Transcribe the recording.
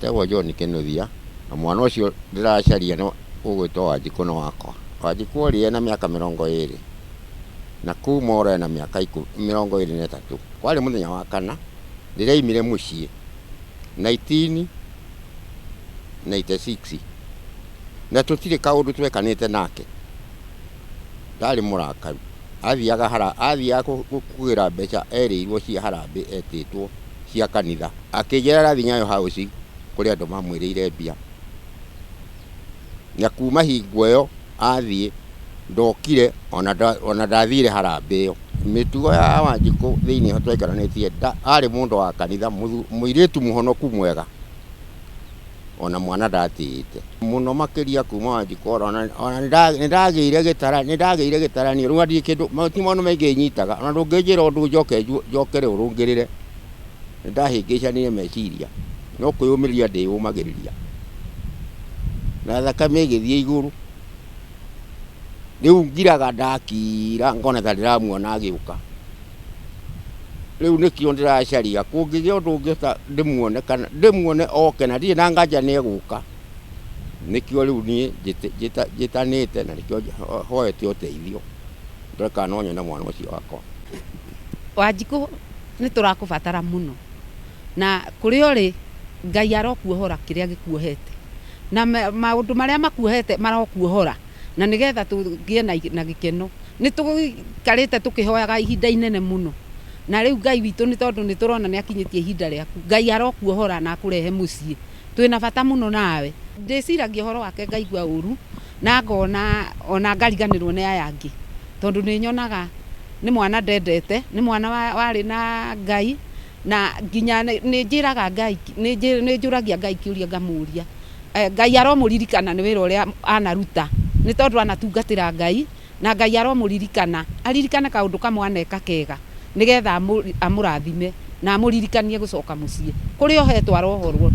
Ndetagwo John Kinuthia, na mwana ũcio ndĩracaria no ũgwĩtwo Wanjikũ nĩ wakwa. Wanjikũ ũrĩ ena mĩaka 20 na kuma ũrĩ na mĩaka 23. Kwarĩ mũthenya wa kana ndĩraimire mũciĩ 1996 na tũtirĩ kaũndũ twekanĩte nake. Ndarĩ mũrakaru, athiaga kũgĩra mbeca erĩirwo cia harambĩ etĩtwo cia kanitha, akĩnjĩra arathiĩ Nyayo House kũrĩ andũ mamwĩrĩire mbia. Na kuma hingo ĩyo athiĩ ndokire ona ndathire harambĩ ĩyo. Mĩtugo ya Wanjikũ thĩinĩ twaikaranitie, arĩ mũndũ wa kanitha, mũirĩtu mũhonoku mwega, ona mwana ndatĩĩte mũno makĩria. Kuma Wanjikũ ona nĩndagĩire gĩtaranio rĩu ndirĩ kĩndũ maũndũ maingĩ nyitaga, ona ndũngĩnjĩra ũndũ njokere ũrũngĩrĩre. Nĩndahĩngĩcanire meciria, no kwĩyũmĩria ndĩyũmagĩrĩria, na thakame ĩgĩthiĩ igũrũ. Rĩu ngiraga ndakira ngona ta ndĩramuona agĩũka. Rĩu nĩkĩo ndĩracaria kũngĩgĩa ũndũ ũngĩota ndĩmuone oke, na ndirĩ na nganja nĩegũka. Nĩkĩo rĩu niĩ njĩtanĩte na nĩkĩo hoete ũteithio ndĩreka nyone mwana ũcio wakwa. Wanjikũ nĩtũrakũbatara mũno, na kũrĩ ũrĩ Ngai arokuohora kĩrĩa gĩkuohete, na maũndũ marĩa makuohete marokuohora, na nĩgetha tũgĩe na gĩkeno. Nĩtũikarĩte tũkĩhoyaga ihinda inene mũno, na rĩu Ngai witũ nĩ tondũ nĩtũrona nĩakinyĩtie ihinda rĩaku, Ngai arokuohora na akũrehe mũciĩ. Twĩna bata mũno nawe. Ndĩciragia ũhoro wake ngaigua ũru, na ngona ona ngariganĩrwo nĩ aya angĩ, tondũ nĩnyonaga nĩ mwana ndendete, nĩ mwana warĩ na Ngai, na nginya nĩnjĩraga Ngai, nĩnjũragia Ngai kĩũria ngamũria, Ngai aromũririkana nĩ wĩra ũrĩa anaruta, nĩ tondũ anatungatĩra Ngai, na Ngai aromũririkana, aririkane kaũndũ kamwe aneka kega, nĩgetha amũrathime na amũririkanie gũcoka mũciĩ kũrĩa ohetwo arohorwo.